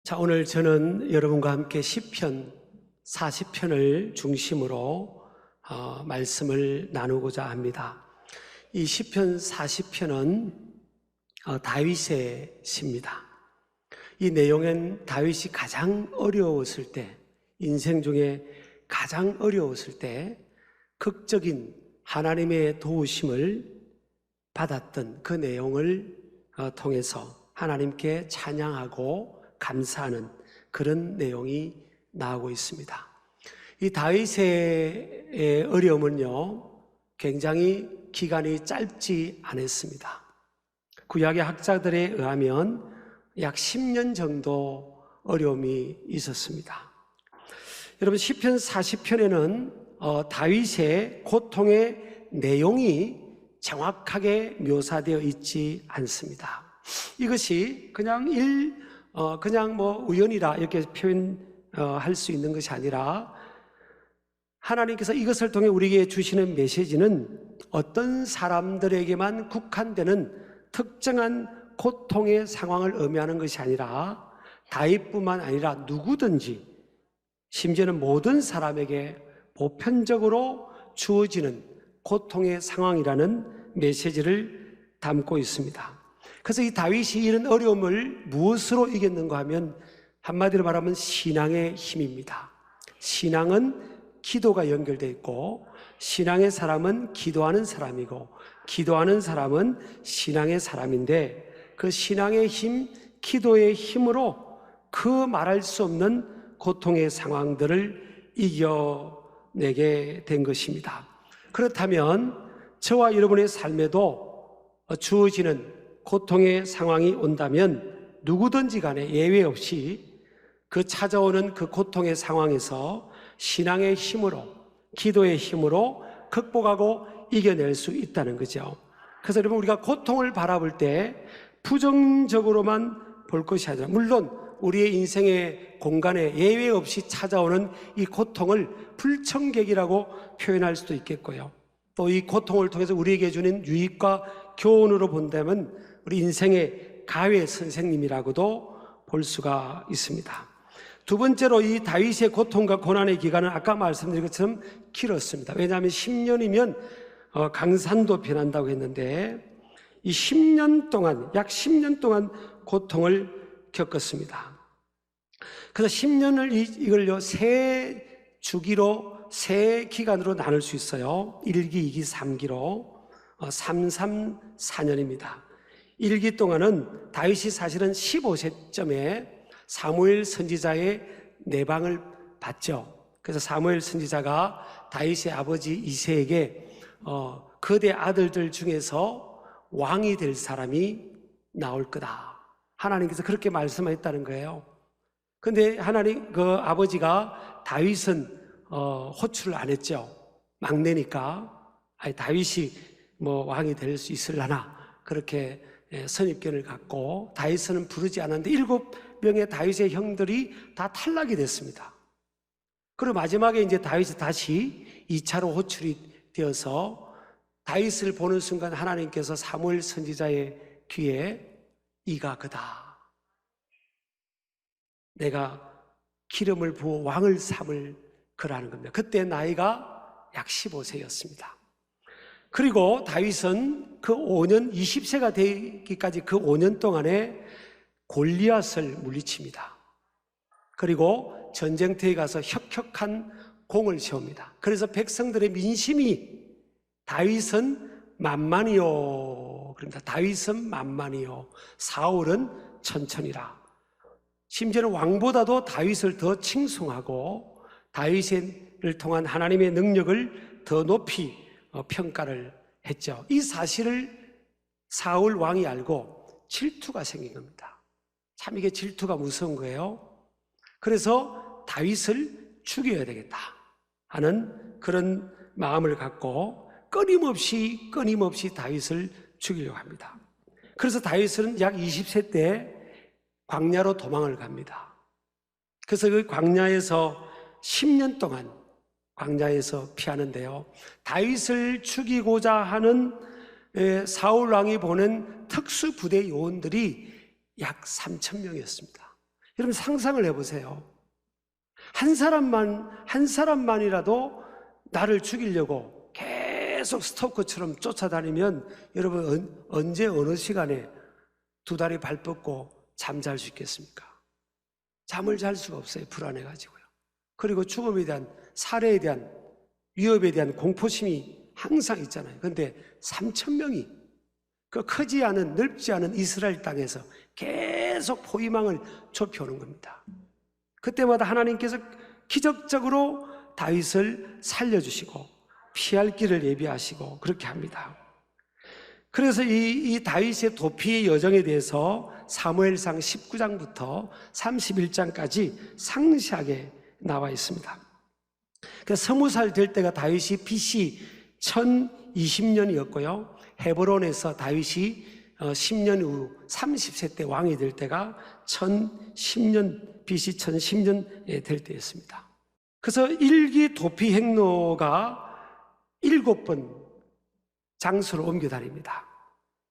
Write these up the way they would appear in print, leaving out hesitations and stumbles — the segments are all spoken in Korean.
자, 오늘 저는 여러분과 함께 시편 40편을 중심으로 말씀을 나누고자 합니다. 이 시편 40편은 다윗의 시입니다. 이 내용은 다윗이 가장 어려웠을 때, 인생 중에 가장 어려웠을 때 극적인 하나님의 도우심을 받았던 그 내용을 통해서 하나님께 찬양하고 감사하는 그런 내용이 나오고 있습니다. 이 다윗의 어려움은요, 굉장히 기간이 짧지 않았습니다. 구약의 학자들에 의하면 약 10년 정도 어려움이 있었습니다. 여러분, 시편 40편에는 다윗의 고통의 내용이 정확하게 묘사되어 있지 않습니다. 이것이 그냥 우연이라 이렇게 표현할 수 있는 것이 아니라 하나님께서 이것을 통해 우리에게 주시는 메시지는 어떤 사람들에게만 국한되는 특정한 고통의 상황을 의미하는 것이 아니라 다윗뿐만 아니라 누구든지, 심지어는 모든 사람에게 보편적으로 주어지는 고통의 상황이라는 메시지를 담고 있습니다. 그래서 이 다윗이 이런 어려움을 무엇으로 이겼는가 하면 한마디로 말하면 신앙의 힘입니다. 신앙은 기도가 연결되어 있고, 신앙의 사람은 기도하는 사람이고, 기도하는 사람은 신앙의 사람인데, 그 신앙의 힘, 기도의 힘으로 그 말할 수 없는 고통의 상황들을 이겨내게 된 것입니다. 그렇다면 저와 여러분의 삶에도 주어지는 고통의 상황이 온다면 누구든지 간에 예외 없이 그 찾아오는 그 고통의 상황에서 신앙의 힘으로, 기도의 힘으로 극복하고 이겨낼 수 있다는 거죠. 그래서 여러분, 우리가 고통을 바라볼 때 부정적으로만 볼 것이 아니라, 물론 우리의 인생의 공간에 예외 없이 찾아오는 이 고통을 불청객이라고 표현할 수도 있겠고요. 또 이 고통을 통해서 우리에게 주는 유익과 교훈으로 본다면 우리 인생의 가외 선생님이라고도 볼 수가 있습니다. 두 번째로, 이 다윗의 고통과 고난의 기간은 아까 말씀드린 것처럼 길었습니다. 왜냐하면 10년이면 강산도 변한다고 했는데, 이 10년 동안, 약 10년 동안 고통을 겪었습니다. 그래서 10년을 이걸요, 세 주기로, 세 기간으로 나눌 수 있어요. 1기, 2기, 3기로 4년입니다. 1기 동안은 다윗이 사실은 15세쯤에 사무엘 선지자의 내방을 받죠. 그래서 사무엘 선지자가 다윗의 아버지 이새에게 그대 아들들 중에서 왕이 될 사람이 나올 거다, 하나님께서 그렇게 말씀하셨다는 거예요. 근데 하나님, 그 아버지가 다윗은 호출을 안 했죠. 막내니까. 다윗이 왕이 될 수 있으려나, 그렇게 선입견을 갖고 다윗은 부르지 않았는데 7명의 다윗의 형들이 다 탈락이 됐습니다. 그리고 마지막에 이제 다윗이 다시 2차로 호출이 되어서 다윗을 보는 순간 하나님께서 사무엘 선지자의 귀에 이가 그다, 내가 기름을 부어 왕을 삼을 그라는 겁니다. 그때 나이가 약 15세였습니다. 그리고 다윗은 그 5년, 20세가 되기까지 그 5년 동안에 골리앗을 물리칩니다. 그리고 전쟁터에 가서 혁혁한 공을 세웁니다. 그래서 백성들의 민심이 다윗은 만만이요, 그럽니다. 다윗은 만만이요, 사울은 천천히라. 심지어는 왕보다도 다윗을 더 칭송하고 다윗을 통한 하나님의 능력을 더 높이 평가를 했죠. 이 사실을 사울 왕이 알고 질투가 생긴 겁니다. 참 이게 질투가 무서운 거예요. 그래서 다윗을 죽여야 되겠다 하는 그런 마음을 갖고 끊임없이 다윗을 죽이려고 합니다. 그래서 다윗은 약 20세 때 광야로 도망을 갑니다. 그래서 그 광야에서 10년 동안 광야에서 피하는데요, 다윗을 죽이고자 하는 사울 왕이 보낸 특수부대 요원들이 약 3,000명이었습니다. 여러분 상상을 해보세요. 한 사람만이라도 나를 죽이려고 계속 스토커처럼 쫓아다니면 여러분 언제 어느 시간에 두 다리 발 뻗고 잠잘 수 있겠습니까? 잠을 잘 수가 없어요. 불안해가지고요. 그리고 죽음에 대한, 살해에 대한, 위협에 대한 공포심이 항상 있잖아요. 그런데 3,000명이 그 크지 않은, 넓지 않은 이스라엘 땅에서 계속 포위망을 좁혀오는 겁니다. 그때마다 하나님께서 기적적으로 다윗을 살려주시고 피할 길을 예비하시고 그렇게 합니다. 그래서 이 다윗의 도피의 여정에 대해서 사무엘상 19장부터 31장까지 상세하게 나와 있습니다. 20살 될 때가 다윗이 BC 1020년이었고요. 헤브론에서 다윗이 10년 후 30세 때 왕이 될 때가 1010년, BC 1010년 될 때였습니다. 그래서 1기 도피 행로가 7번 장소를 옮겨 다닙니다.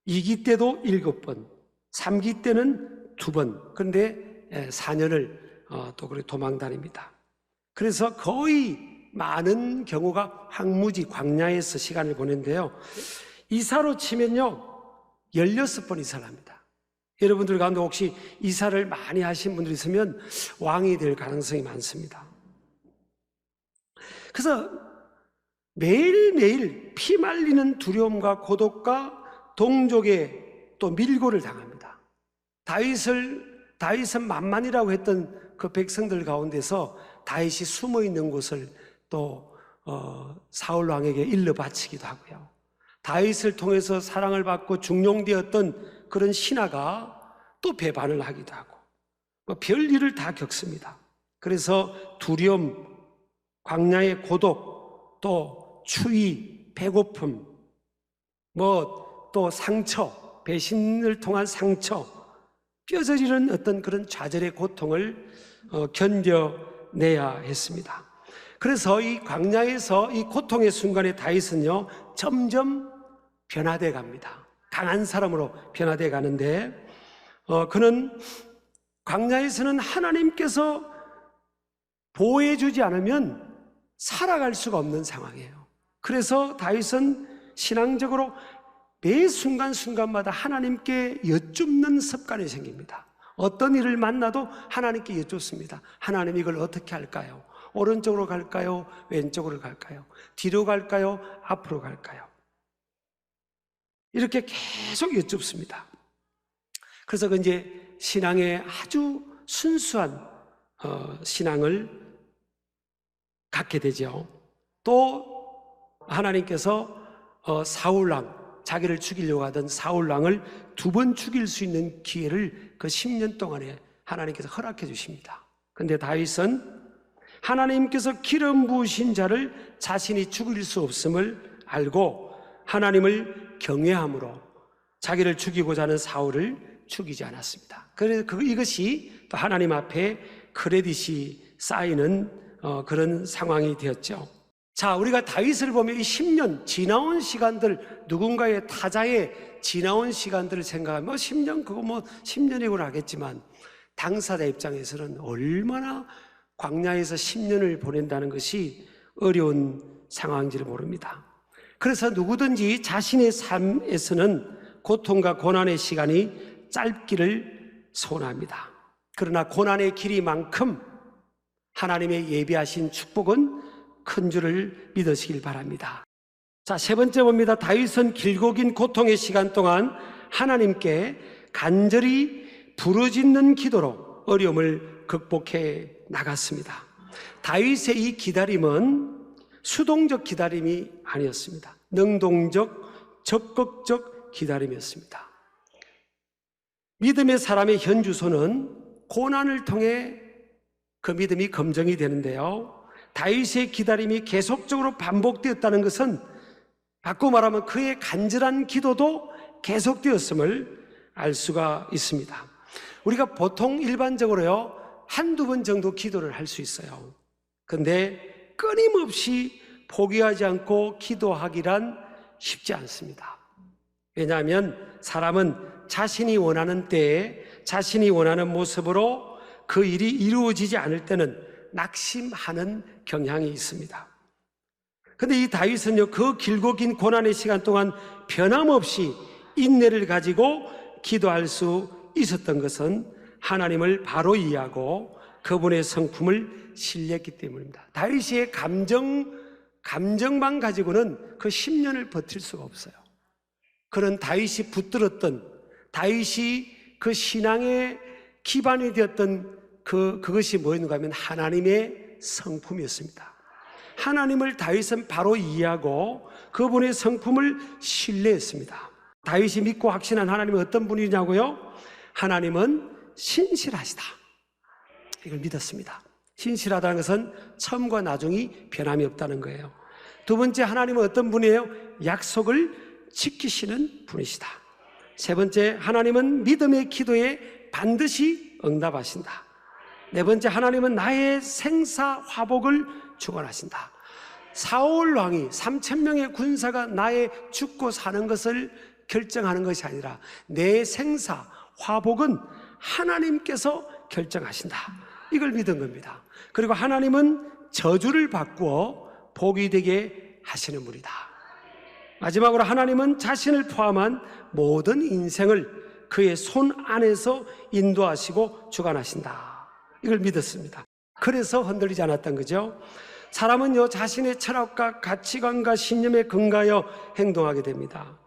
2기 때도 7번, 3기 때는 2번, 그런데 4년을 또 그렇게 도망 다닙니다. 그래서 거의 많은 경우가 황무지, 광야에서 시간을 보낸데요. 이사로 치면요, 16번 이사를 합니다. 여러분들 가운데 혹시 이사를 많이 하신 분들이 있으면 왕이 될 가능성이 많습니다. 그래서 매일매일 피말리는 두려움과 고독과 동족의 또 밀고를 당합니다. 다윗은 만만이라고 했던 그 백성들 가운데서 다윗이 숨어 있는 곳을 또 사울 왕에게 일러 바치기도 하고요. 다윗을 통해서 사랑을 받고 중용되었던 그런 신하가 또 배반을 하기도 하고 별일을 다 겪습니다. 그래서 두려움, 광야의 고독, 또 추위, 배고픔, 또 상처, 배신을 통한 상처, 뼈저리는 어떤 그런 좌절의 고통을 견뎌내야 했습니다. 그래서 이 광야에서 이 고통의 순간에 다윗은요 점점 변화돼 갑니다. 강한 사람으로 변화돼 가는데 그는 광야에서는 하나님께서 보호해 주지 않으면 살아갈 수가 없는 상황이에요. 그래서 다윗은 신앙적으로 매 순간순간마다 하나님께 여쭙는 습관이 생깁니다. 어떤 일을 만나도 하나님께 여쭙습니다. 하나님, 이걸 어떻게 할까요? 오른쪽으로 갈까요? 왼쪽으로 갈까요? 뒤로 갈까요? 앞으로 갈까요? 이렇게 계속 여쭙습니다. 그래서 이제 신앙의 아주 순수한 신앙을 갖게 되죠. 또 하나님께서 사울왕, 자기를 죽이려고 하던 사울왕을 2번 죽일 수 있는 기회를 그 10년 동안에 하나님께서 허락해 주십니다. 그런데 다윗은 하나님께서 기름 부으신 자를 자신이 죽일 수 없음을 알고 하나님을 경외함으로 자기를 죽이고자 하는 사울을 죽이지 않았습니다. 그래서 이것이 또 하나님 앞에 크레딧이 쌓이는 그런 상황이 되었죠. 자, 우리가 다윗을 보면 이 10년 지나온 시간들, 누군가의 타자의 지나온 시간들을 생각하면 10년 그거 10년이구나 하겠지만 당사자 입장에서는 얼마나 광야에서 10년을 보낸다는 것이 어려운 상황인지를 모릅니다. 그래서 누구든지 자신의 삶에서는 고통과 고난의 시간이 짧기를 소원합니다. 그러나 고난의 길이만큼 하나님의 예비하신 축복은 큰 줄을 믿으시길 바랍니다. 자, 3번째 봅니다. 다윗은 길고 긴 고통의 시간 동안 하나님께 간절히 부르짖는 기도로 어려움을 극복해 나갔습니다. 다윗의 이 기다림은 수동적 기다림이 아니었습니다. 능동적, 적극적 기다림이었습니다. 믿음의 사람의 현주소는 고난을 통해 그 믿음이 검증이 되는데요. 다윗의 기다림이 계속적으로 반복되었다는 것은 바꿔 말하면 그의 간절한 기도도 계속되었음을 알 수가 있습니다. 우리가 보통 일반적으로요 1-2번 정도 기도를 할 수 있어요. 그런데 끊임없이 포기하지 않고 기도하기란 쉽지 않습니다. 왜냐하면 사람은 자신이 원하는 때에 자신이 원하는 모습으로 그 일이 이루어지지 않을 때는 낙심하는 경향이 있습니다. 근데 이 다윗은요, 그 길고 긴 고난의 시간 동안 변함없이 인내를 가지고 기도할 수 있었던 것은 하나님을 바로 이해하고 그분의 성품을 신뢰했기 때문입니다. 다윗의 감정만 가지고는 그 10년을 버틸 수가 없어요. 그런 다윗이 붙들었던, 다윗이 그 신앙의 기반이 되었던 그것이 뭐였는가 하면 하나님의 성품이었습니다. 하나님을 다윗은 바로 이해하고 그분의 성품을 신뢰했습니다. 다윗이 믿고 확신한 하나님은 어떤 분이냐고요? 하나님은 신실하시다. 이걸 믿었습니다. 신실하다는 것은 처음과 나중이 변함이 없다는 거예요. 두 번째, 하나님은 어떤 분이에요? 약속을 지키시는 분이시다. 세 번째, 하나님은 믿음의 기도에 반드시 응답하신다. 네 번째, 하나님은 나의 생사 화복을 주관하신다. 사울 왕이 3,000명의 군사가 나의 죽고 사는 것을 결정하는 것이 아니라 내 생사 화복은 하나님께서 결정하신다. 이걸 믿은 겁니다. 그리고 하나님은 저주를 바꾸어 복이 되게 하시는 분이다. 마지막으로 하나님은 자신을 포함한 모든 인생을 그의 손 안에서 인도하시고 주관하신다. 이걸 믿었습니다. 그래서 흔들리지 않았던 거죠. 사람은요, 자신의 철학과 가치관과 신념에 근거하여 행동하게 됩니다.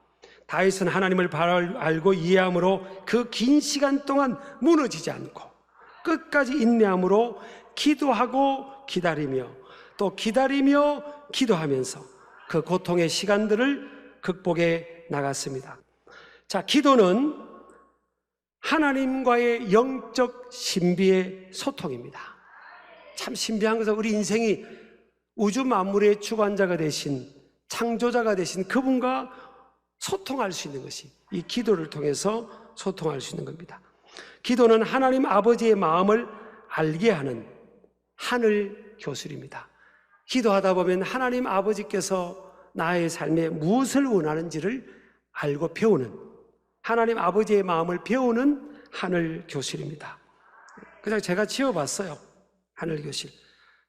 다윗은 하나님을 바로 알고 이해함으로 그 긴 시간 동안 무너지지 않고 끝까지 인내함으로 기도하고 기다리며 또 기다리며 기도하면서 그 고통의 시간들을 극복해 나갔습니다. 자, 기도는 하나님과의 영적 신비의 소통입니다. 참 신비한 것은 우리 인생이 우주 만물의 주관자가 되신, 창조자가 되신 그분과 소통할 수 있는 것이 이 기도를 통해서 소통할 수 있는 겁니다. 기도는 하나님 아버지의 마음을 알게 하는 하늘 교술입니다. 기도하다 보면 하나님 아버지께서 나의 삶에 무엇을 원하는지를 알고 배우는, 하나님 아버지의 마음을 배우는 하늘 교실입니다. 그래서 제가 지어봤어요. 하늘 교실.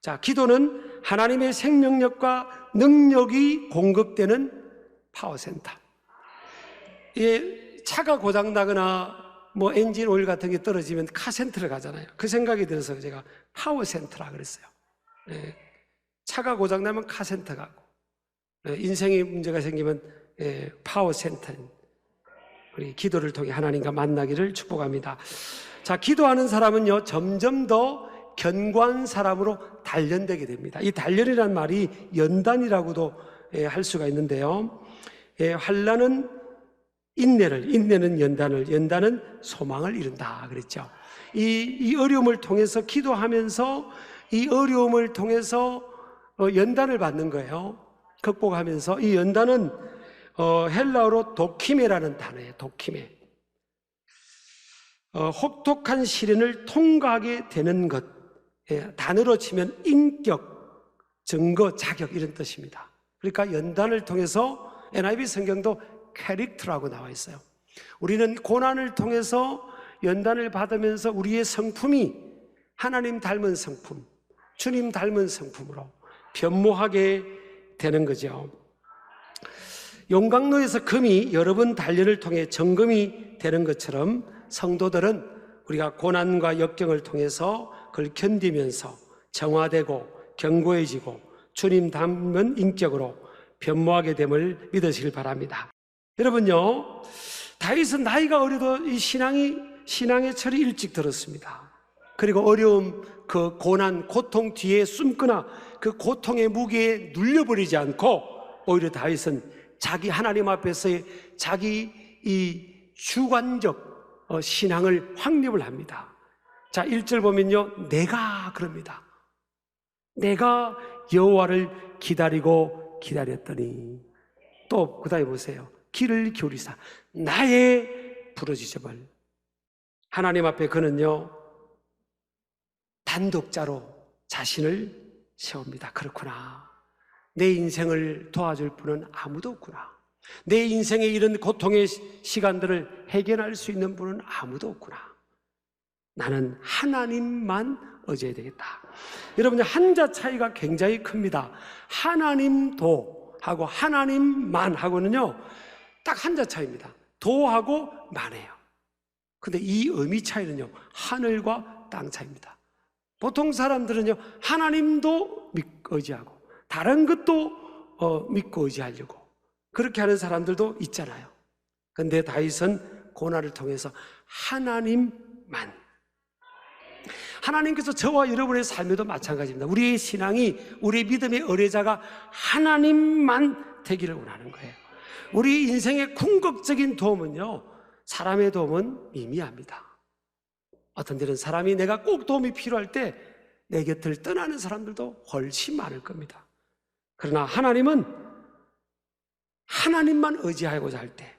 자, 기도는 하나님의 생명력과 능력이 공급되는 파워센터. 차가 고장나거나 뭐 엔진 오일 같은 게 떨어지면 카센터를 가잖아요. 그 생각이 들어서 제가 파워센터라 그랬어요. 차가 고장나면 카센터 가고, 인생에 문제가 생기면 파워센터. 우리 기도를 통해 하나님과 만나기를 축복합니다. 자, 기도하는 사람은요, 점점 더 견고한 사람으로 단련되게 됩니다. 이 단련이라는 말이 연단이라고도 할 수가 있는데요. 환난은 인내를, 인내는 연단을, 연단은 소망을 이룬다 그랬죠. 이 어려움을 통해서 기도하면서 이 어려움을 통해서 연단을 받는 거예요. 극복하면서. 이 연단은 헬라어로 도키메라는 단어예요. 도키메. 혹독한 시련을 통과하게 되는 것. 단어로 치면 인격, 증거, 자격 이런 뜻입니다. 그러니까 연단을 통해서 NIV 성경도 캐릭터라고 나와 있어요. 우리는 고난을 통해서 연단을 받으면서 우리의 성품이 하나님 닮은 성품, 주님 닮은 성품으로 변모하게 되는 거죠. 용광로에서 금이 여러 번 단련을 통해 정금이 되는 것처럼 성도들은 우리가 고난과 역경을 통해서 그걸 견디면서 정화되고 견고해지고 주님 닮은 인격으로 변모하게 됨을 믿으시길 바랍니다. 여러분요, 다윗은 나이가 어려도 이 신앙의 철이 일찍 들었습니다. 그리고 어려움, 그 고난, 고통 뒤에 숨거나 그 고통의 무게에 눌려버리지 않고 오히려 다윗은 자기 하나님 앞에서의 자기 이 주관적 신앙을 확립을 합니다. 자, 1절 보면요, 내가 그럽니다. 내가 여호와를 기다리고 기다렸더니, 또 그 다음에 보세요. 귀를 기울이사 나의 부르짖음을. 하나님 앞에 그는요, 단독자로 자신을 세웁니다. 그렇구나. 내 인생을 도와줄 분은 아무도 없구나. 내 인생의 이런 고통의 시간들을 해결할 수 있는 분은 아무도 없구나. 나는 하나님만 의지해야 되겠다. 여러분, 한자 차이가 굉장히 큽니다. 하나님도 하고 하나님만 하고는요, 딱 한자 차이입니다. 도하고 만해요. 근데 이 의미 차이는요, 하늘과 땅 차이입니다. 보통 사람들은요, 하나님도 의지하고 다른 것도 믿고 의지하려고 그렇게 하는 사람들도 있잖아요. 근데 다윗은 고난을 통해서 하나님만, 하나님께서 저와 여러분의 삶에도 마찬가지입니다. 우리의 신앙이, 우리의 믿음의 의뢰자가 하나님만 되기를 원하는 거예요. 우리 인생의 궁극적인 도움은요, 사람의 도움은 미미합니다. 어떤 때는 사람이 내가 꼭 도움이 필요할 때 내 곁을 떠나는 사람들도 훨씬 많을 겁니다. 그러나 하나님은 하나님만 의지하고자 할 때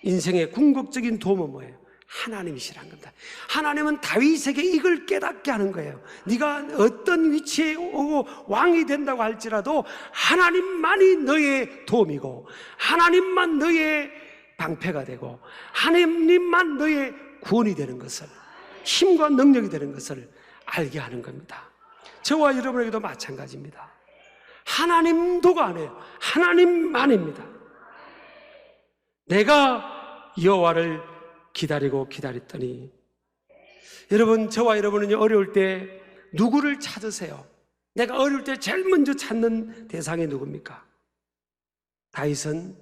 인생의 궁극적인 도움은 뭐예요? 하나님이시란 겁니다. 하나님은 다윗에게 이걸 깨닫게 하는 거예요. 네가 어떤 위치에 오고 왕이 된다고 할지라도 하나님만이 너의 도움이고 하나님만 너의 방패가 되고 하나님만 너의 구원이 되는 것을, 힘과 능력이 되는 것을 알게 하는 겁니다. 저와 여러분에게도 마찬가지입니다. 하나님도가 아니에요. 하나님만입니다. 내가 여호와를 기다리고 기다렸더니, 여러분, 저와 여러분은 어려울 때 누구를 찾으세요? 내가 어려울 때 제일 먼저 찾는 대상이 누굽니까? 다윗은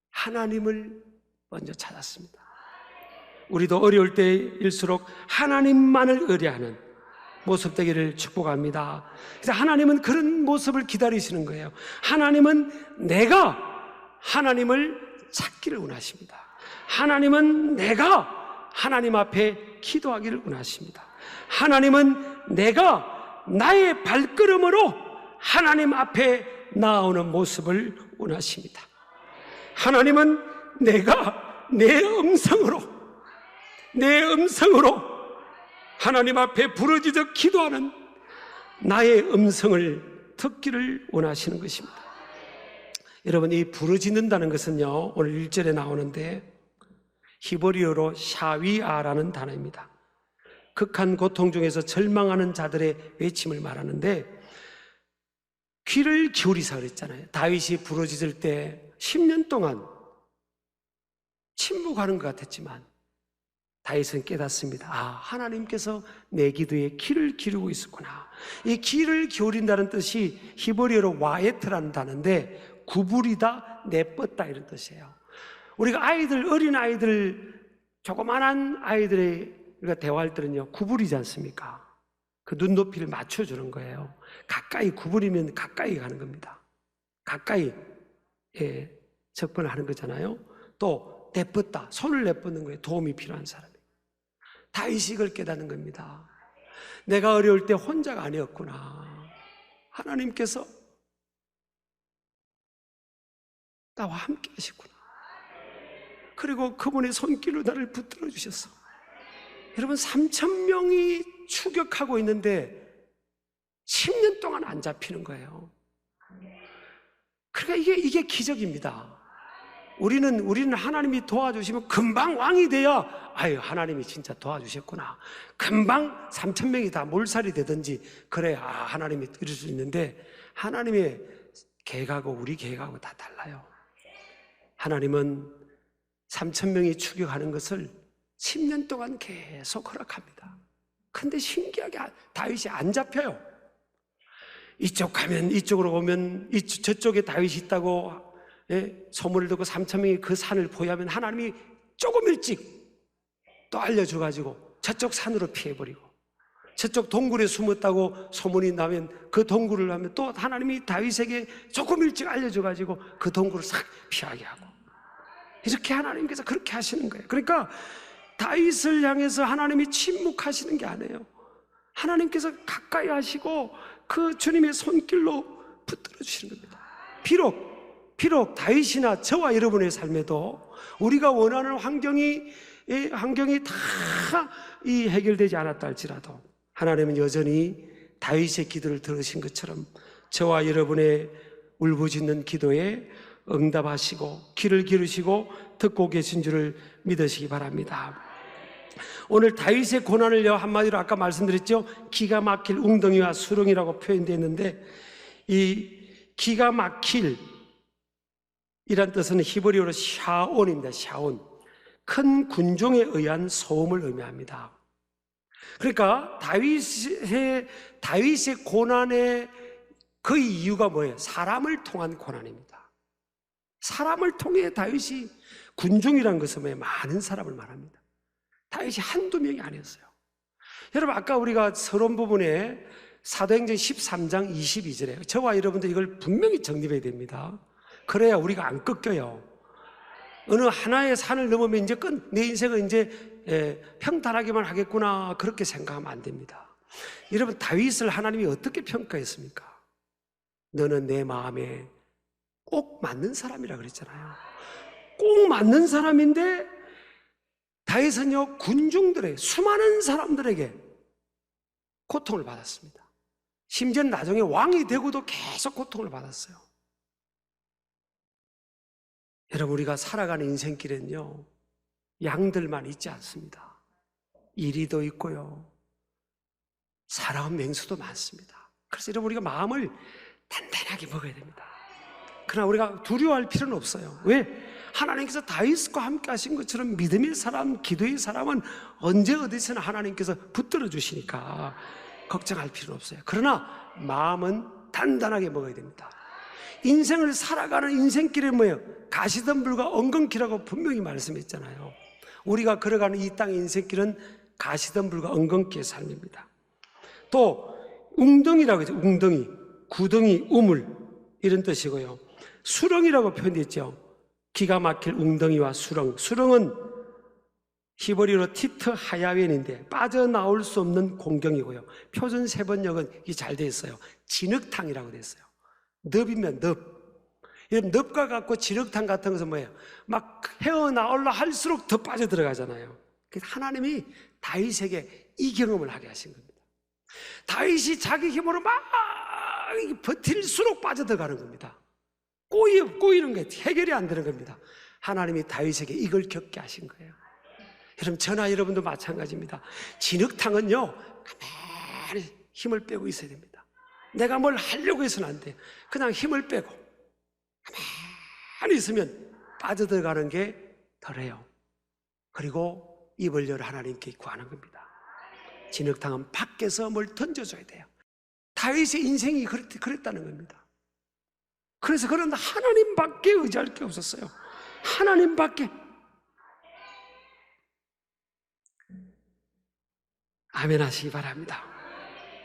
하나님을 먼저 찾았습니다. 우리도 어려울 때일수록 하나님만을 의뢰하는 모습 되기를 축복합니다. 그래서 하나님은 그런 모습을 기다리시는 거예요. 하나님은 내가 하나님을 찾기를 원하십니다. 하나님은 내가 하나님 앞에 기도하기를 원하십니다. 하나님은 내가 나의 발걸음으로 하나님 앞에 나아오는 모습을 원하십니다. 하나님은 내가 내 음성으로 하나님 앞에 부르짖어 기도하는 나의 음성을 듣기를 원하시는 것입니다. 여러분, 이 부르짖는다는 것은요, 오늘 1절에 나오는데 히브리어로 샤위아라는 단어입니다. 극한 고통 중에서 절망하는 자들의 외침을 말하는데, 귀를 기울이사 그랬잖아요. 다윗이 부르짖을 때 10년 동안 침묵하는 것 같았지만 다윗은 깨닫습니다. 아, 하나님께서 내 기도에 귀를 기울이고 있었구나. 이 귀를 기울인다는 뜻이 히브리어로 와에트라는 단어인데 구부리다, 내뻗다 이런 뜻이에요. 우리가 어린 아이들, 조그만한 아이들의 우리가 대화할 때는요, 구부리지 않습니까? 그 눈높이를 맞춰주는 거예요. 가까이 구부리면 가까이 가는 겁니다. 가까이 접근을 하는 거잖아요. 또 내뻗다, 손을 내뻗는 거예요. 도움이 필요한 사람이. 다윗이 이걸 깨닫는 겁니다. 내가 어려울 때 혼자가 아니었구나. 하나님께서 나와 함께 하시구나. 그리고 그분의 손길로 나를 붙들어 주셨어. 여러분, 3,000명이 추격하고 있는데 10년 동안 안 잡히는 거예요. 그러니까 이게 기적입니다. 우리는 하나님이 도와주시면 금방 왕이 돼야, 아유, 하나님이 진짜 도와주셨구나. 금방 3,000명이 다 몰살이 되든지 그래야 하나님이 이룰 수 있는데, 하나님의 계획하고 우리 계획하고 다 달라요. 하나님은 3,000명이 추격하는 것을 10년 동안 계속 허락합니다. 근데 신기하게 다윗이 안 잡혀요. 이쪽 가면, 이쪽으로 오면 저쪽에 다윗이 있다고 소문을 듣고 3,000명이 그 산을 포위하면 하나님이 조금 일찍 또 알려줘가지고 저쪽 산으로 피해버리고, 저쪽 동굴에 숨었다고 소문이 나면 그 동굴을 하면 또 하나님이 다윗에게 조금 일찍 알려줘가지고 그 동굴을 싹 피하게 하고, 이렇게 하나님께서 그렇게 하시는 거예요. 그러니까 다윗을 향해서 하나님이 침묵하시는 게 아니에요. 하나님께서 가까이 하시고 그 주님의 손길로 붙들어 주시는 겁니다. 비록 다윗이나 저와 여러분의 삶에도 우리가 원하는 환경이 다 해결되지 않았다 할지라도 하나님은 여전히 다윗의 기도를 들으신 것처럼 저와 여러분의 울부짖는 기도에 응답하시고 귀를 기르시고 듣고 계신 줄을 믿으시기 바랍니다. 오늘 다윗의 고난을요, 한마디로 아까 말씀드렸죠, 기가 막힐 웅덩이와 수렁이라고 표현되어 있는데, 이 기가 막힐 이란 뜻은 히브리어로 샤온입니다. 샤온. 큰 군종에 의한 소음을 의미합니다. 그러니까 다윗의 고난의 그 이유가 뭐예요? 사람을 통한 고난입니다. 사람을 통해 다윗이, 군중이라는 것은 뭐예요? 많은 사람을 말합니다. 다윗이 한두 명이 아니었어요. 여러분, 아까 우리가 서론 부분에 사도행전 13장 22절에 저와 여러분들 이걸 분명히 정립해야 됩니다. 그래야 우리가 안 꺾여요. 어느 하나의 산을 넘으면 이제 내 인생은 이제 평탄하기만 하겠구나, 그렇게 생각하면 안 됩니다. 여러분, 다윗을 하나님이 어떻게 평가했습니까? 너는 내 마음에 꼭 맞는 사람이라 그랬잖아요. 꼭 맞는 사람인데 다윗은요, 군중들의 수많은 사람들에게 고통을 받았습니다. 심지어 나중에 왕이 되고도 계속 고통을 받았어요. 여러분, 우리가 살아가는 인생길은요, 양들만 있지 않습니다. 이리도 있고요, 살아온 맹수도 많습니다. 그래서 여러분, 우리가 마음을 단단하게 먹어야 됩니다. 그러나 우리가 두려워할 필요는 없어요. 왜? 하나님께서 다윗과 함께 하신 것처럼 믿음의 사람, 기도의 사람은 언제 어디서나 하나님께서 붙들어 주시니까 걱정할 필요는 없어요. 그러나 마음은 단단하게 먹어야 됩니다. 인생을 살아가는 인생길에 뭐예요? 가시덤불과 엉겅퀴라고 분명히 말씀했잖아요. 우리가 걸어가는 이 땅의 인생길은 가시덤불과 엉겅퀴의 삶입니다. 또 웅덩이라고 했죠. 웅덩이, 구덩이, 우물, 이런 뜻이고요. 수렁이라고 표현됐죠. 기가 막힐 웅덩이와 수렁. 수렁은 히브리어로 티트 하야웬인데 빠져나올 수 없는 공경이고요. 표준 세번역은 이 잘 돼 있어요. 진흙탕이라고 돼 있어요. 늪이면 늪. 늪과 같고 진흙탕 같은 것은 뭐예요? 막 헤어나올라 할수록 더 빠져 들어가잖아요. 그래서 하나님이 다윗에게 이 경험을 하게 하신 겁니다. 다윗이 자기 힘으로 막 버틸수록 빠져 들어가는 겁니다. 꼬이는 게 해결이 안 되는 겁니다. 하나님이 다윗에게 이걸 겪게 하신 거예요. 여러분, 저나 여러분도 마찬가지입니다. 진흙탕은요, 가만히 힘을 빼고 있어야 됩니다. 내가 뭘 하려고 해서는 안 돼요. 그냥 힘을 빼고 가만히 있으면 빠져들어가는 게 덜해요. 그리고 입을 열어 하나님께 구하는 겁니다. 진흙탕은 밖에서 뭘 던져줘야 돼요. 다윗의 인생이 그랬다는 겁니다. 그래서 그런 하나님밖에 의지할 게 없었어요. 하나님밖에. 아멘 하시기 바랍니다.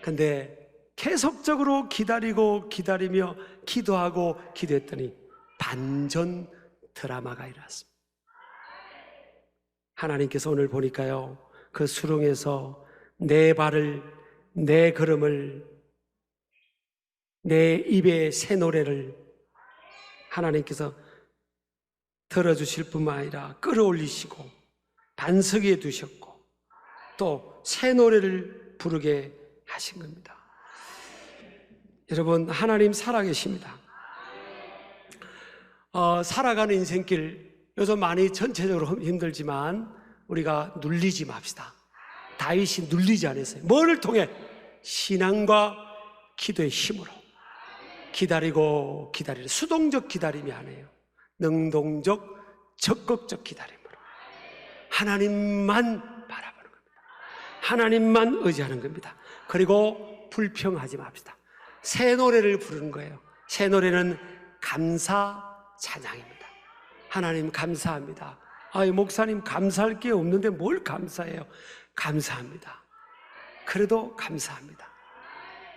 근데 계속적으로 기다리며 기도하고 기도했더니 반전 드라마가 일어났습니다. 하나님께서 오늘 보니까요, 그 수렁에서 내 발을, 내 걸음을, 내 입에 새 노래를 하나님께서 들어주실 뿐만 아니라 끌어올리시고 반석 위에 두셨고 또 새 노래를 부르게 하신 겁니다. 여러분, 하나님 살아계십니다. 살아가는 인생길, 요즘 많이 전체적으로 힘들지만 우리가 눌리지 맙시다. 다윗이 눌리지 않았어요. 뭐를 통해? 신앙과 기도의 힘으로 기다리고 수동적 기다림이 아니에요. 능동적, 적극적 기다림으로 하나님만 바라보는 겁니다. 하나님만 의지하는 겁니다. 그리고 불평하지 맙시다. 새 노래를 부르는 거예요. 새 노래는 감사 찬양입니다. 하나님 감사합니다. 목사님 감사할 게 없는데 뭘 감사해요? 감사합니다. 그래도 감사합니다.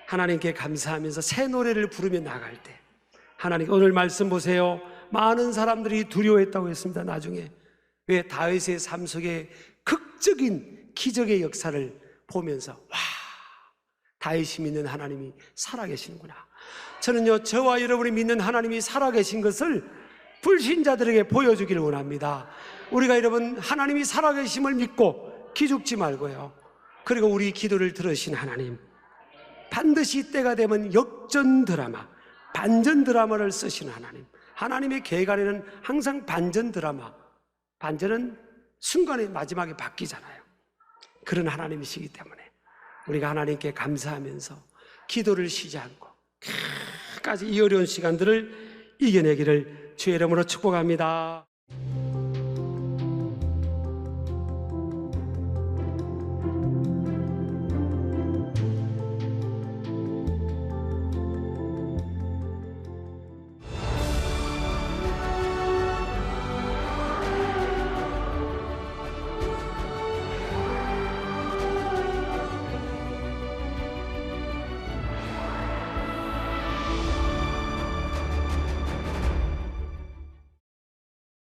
하나님께 감사하면서 새 노래를 부르며 나갈 때 하나님, 오늘 말씀 보세요. 많은 사람들이 두려워했다고 했습니다. 나중에 왜? 다윗의 삶 속에 극적인 기적의 역사를 보면서 와, 다윗이 믿는 하나님이 살아계시는구나. 저는요, 저와 여러분이 믿는 하나님이 살아계신 것을 불신자들에게 보여주기를 원합니다. 우리가 여러분, 하나님이 살아계심을 믿고 기죽지 말고요, 그리고 우리 기도를 들으신 하나님, 반드시 때가 되면 역전 드라마, 반전 드라마를 쓰시는 하나님. 하나님의 계획 안에는 항상 반전 드라마, 반전은 순간에 마지막에 바뀌잖아요. 그런 하나님이시기 때문에 우리가 하나님께 감사하면서 기도를 쉬지 않고 끝까지 이 어려운 시간들을 이겨내기를 주의 이름으로 축복합니다.